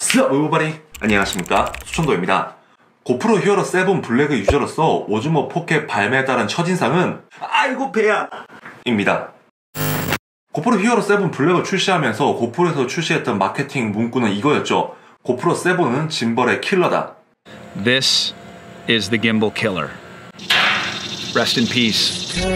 Sup everybody, 안녕하십니까, 수천도입니다. 고프로 히어로 7 블랙 유저로서 오즈모 포켓 발매에 따른 첫인상은 아이고 배야 입니다. 고프로 히어로 7 블랙을 출시하면서 고프로에서 출시했던 마케팅 문구는 이거였죠. 고프로 7은 짐벌의 킬러다. This is the gimbal killer. Rest in peace.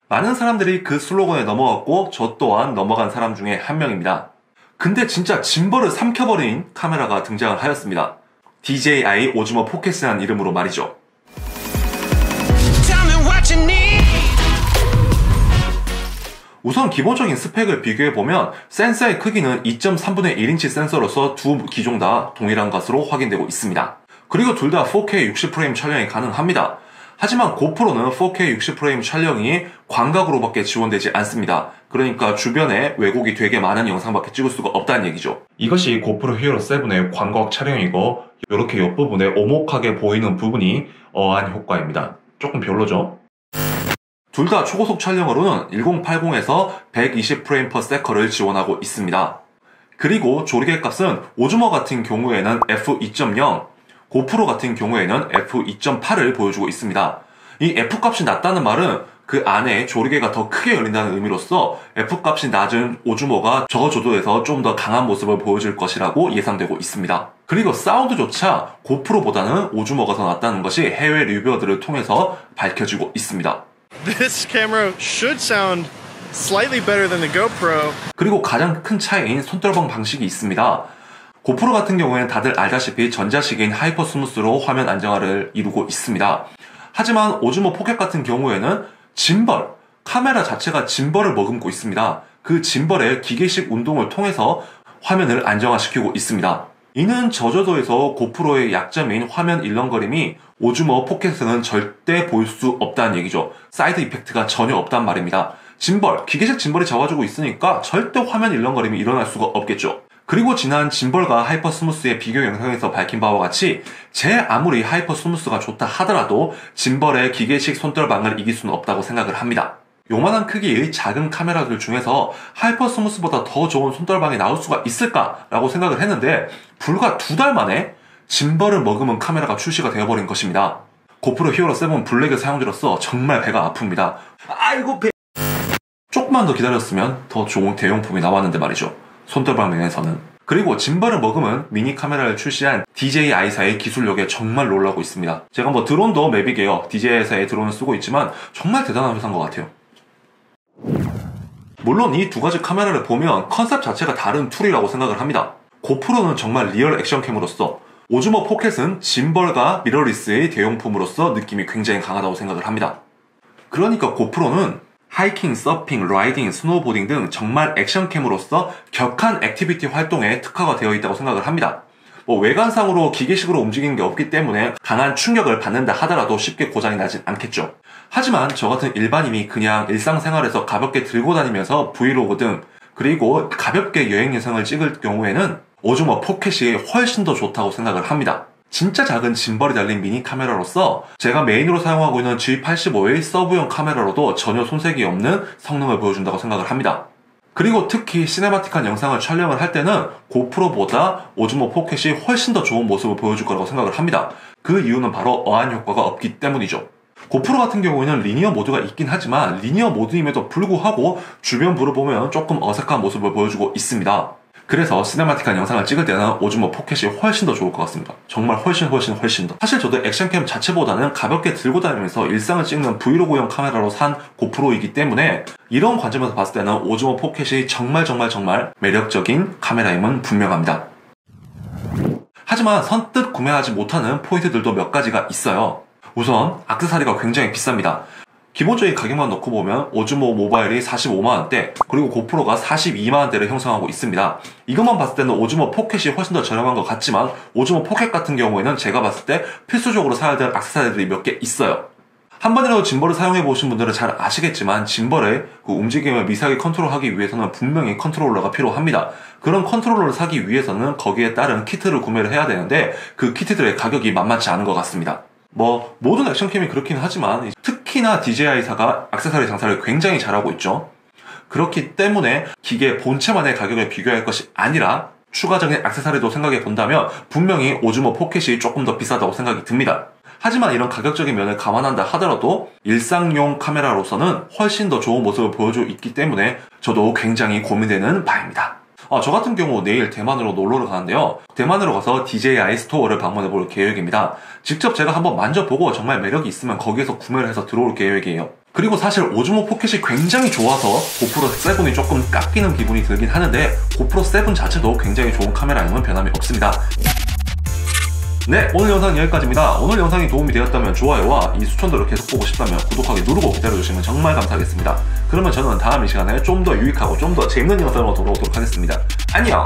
많은 사람들이 그 슬로건에 넘어갔고 저 또한 넘어간 사람 중에 한 명입니다. 근데 진짜 짐벌을 삼켜버린 카메라가 등장을 하였습니다. DJI 오즈모 포켓이라는 이름으로 말이죠. 우선 기본적인 스펙을 비교해보면 센서의 크기는 2.3분의 1인치 센서로서 두 기종 다 동일한 것으로 확인되고 있습니다. 그리고 둘 다 4K 60프레임 촬영이 가능합니다. 하지만 고프로는 4K 60프레임 촬영이 광각으로밖에 지원되지 않습니다. 그러니까 주변에 왜곡이 되게 많은 영상밖에 찍을 수가 없다는 얘기죠. 이것이 고프로 히어로 7의 광각 촬영이고 이렇게 옆부분에 오목하게 보이는 부분이 어한 효과입니다. 조금 별로죠? 둘 다 초고속 촬영으로는 1080에서 120프레임/세컨을 지원하고 있습니다. 그리고 조리개 값은 오즈모 같은 경우에는 f2.0, 고프로 같은 경우에는 f2.8을 보여주고 있습니다. 이 F값이 낮다는 말은 그 안에 조리개가 더 크게 열린다는 의미로서 F값이 낮은 오즈모가 저조도에서 좀 더 강한 모습을 보여줄 것이라고 예상되고 있습니다. 그리고 사운드조차 고프로보다는 오즈모가 더 낫다는 것이 해외 리뷰어들을 통해서 밝혀지고 있습니다. This camera should sound slightly better than the GoPro. 그리고 가장 큰 차이인 손떨방 방식이 있습니다. 고프로 같은 경우에는 다들 알다시피 전자식인 하이퍼 스무스로 화면 안정화를 이루고 있습니다. 하지만 오즈모 포켓 같은 경우에는 짐벌, 카메라 자체가 짐벌을 머금고 있습니다. 그 짐벌의 기계식 운동을 통해서 화면을 안정화시키고 있습니다. 이는 저조도에서 고프로의 약점인 화면 일렁거림이 오즈모 포켓에서는 절대 볼 수 없다는 얘기죠. 사이드 이펙트가 전혀 없단 말입니다. 짐벌, 기계식 짐벌이 잡아주고 있으니까 절대 화면 일렁거림이 일어날 수가 없겠죠. 그리고 지난 짐벌과 하이퍼 스무스의 비교 영상에서 밝힌 바와 같이 아무리 하이퍼 스무스가 좋다 하더라도 짐벌의 기계식 손떨방을 이길 수는 없다고 생각을 합니다. 요만한 크기의 작은 카메라들 중에서 하이퍼 스무스보다 더 좋은 손떨방이 나올 수가 있을까라고 생각을 했는데 불과 2달 만에 짐벌을 머금은 카메라가 출시가 되어버린 것입니다. 고프로 히어로 7 블랙의 사용자로서 정말 배가 아픕니다. 아이고 배. 조금만 더 기다렸으면 더 좋은 대용품이 나왔는데 말이죠. 손떨방 면에서는. 그리고 짐벌을 머금은 미니 카메라를 출시한 DJI사의 기술력에 정말 놀라고 있습니다. 제가 드론도 매빅에요. DJI사의 드론을 쓰고 있지만 정말 대단한 회사인 것 같아요. 물론 이 두 가지 카메라를 보면 컨셉 자체가 다른 툴이라고 생각을 합니다. 고프로는 정말 리얼 액션캠으로서, 오즈모 포켓은 짐벌과 미러리스의 대용품으로서 느낌이 굉장히 강하다고 생각을 합니다. 그러니까 고프로는 하이킹, 서핑, 라이딩, 스노우보딩 등 정말 액션캠으로서 격한 액티비티 활동에 특화가 되어 있다고 생각을 합니다. 외관상으로 기계식으로 움직이는 게 없기 때문에 강한 충격을 받는다 하더라도 쉽게 고장이 나진 않겠죠. 하지만 저 같은 일반인이 그냥 일상생활에서 가볍게 들고 다니면서 브이로그 등 그리고 가볍게 여행 영상을 찍을 경우에는 오즈모 포켓이 훨씬 더 좋다고 생각을 합니다. 진짜 작은 짐벌이 달린 미니 카메라로서 제가 메인으로 사용하고 있는 G85의 서브용 카메라로도 전혀 손색이 없는 성능을 보여준다고 생각을 합니다. 그리고 특히 시네마틱한 영상을 촬영을 할 때는 고프로보다 오즈모 포켓이 훨씬 더 좋은 모습을 보여줄 거라고 생각을 합니다. 그 이유는 바로 어안 효과가 없기 때문이죠. 고프로 같은 경우에는 리니어 모드가 있긴 하지만 리니어 모드임에도 불구하고 주변 불을 보면 조금 어색한 모습을 보여주고 있습니다. 그래서 시네마틱한 영상을 찍을 때는 오즈모 포켓이 훨씬 더 좋을 것 같습니다. 정말 훨씬 더. 사실 저도 액션캠 자체보다는 가볍게 들고 다니면서 일상을 찍는 브이로그용 카메라로 산 고프로이기 때문에 이런 관점에서 봤을 때는 오즈모 포켓이 정말 매력적인 카메라임은 분명합니다. 하지만 선뜻 구매하지 못하는 포인트들도 몇 가지가 있어요. 우선 액세서리가 굉장히 비쌉니다. 기본적인 가격만 놓고 보면 오즈모 모바일이 45만원대, 그리고 고프로가 42만원대를 형성하고 있습니다. 이것만 봤을 때는 오즈모 포켓이 훨씬 더 저렴한 것 같지만 오즈모 포켓 같은 경우에는 제가 봤을 때 필수적으로 사야 될 액세서리들이 몇 개 있어요. 한 번이라도 짐벌을 사용해 보신 분들은 잘 아시겠지만 짐벌의 그 움직임을 미세하게 컨트롤하기 위해서는 분명히 컨트롤러가 필요합니다. 그런 컨트롤러를 사기 위해서는 거기에 따른 키트를 구매를 해야 되는데 그 키트들의 가격이 만만치 않은 것 같습니다. 모든 액션캠이 그렇긴 하지만 특히나 DJI사가 액세서리 장사를 굉장히 잘하고 있죠. 그렇기 때문에 기계 본체만의 가격을 비교할 것이 아니라 추가적인 액세서리도 생각해 본다면 분명히 오즈모 포켓이 조금 더 비싸다고 생각이 듭니다. 하지만 이런 가격적인 면을 감안한다 하더라도 일상용 카메라로서는 훨씬 더 좋은 모습을 보여주고 있기 때문에 저도 굉장히 고민되는 바입니다. 저 같은 경우 내일 대만으로 놀러를 가는데요. 대만으로 가서 DJI 스토어를 방문해 볼 계획입니다. 직접 제가 한번 만져보고 정말 매력이 있으면 거기에서 구매를 해서 들어올 계획이에요. 그리고 사실 오즈모 포켓이 굉장히 좋아서 고프로 7이 조금 깎이는 기분이 들긴 하는데 고프로 7 자체도 굉장히 좋은 카메라임은 변함이 없습니다. 네, 오늘 영상은 여기까지입니다. 오늘 영상이 도움이 되었다면 좋아요와 이 수천도를 계속 보고 싶다면 구독하기 누르고 기다려주시면 정말 감사하겠습니다. 그러면 저는 다음 이 시간에 좀 더 유익하고 좀 더 재밌는 영상으로 돌아오도록 하겠습니다. 안녕!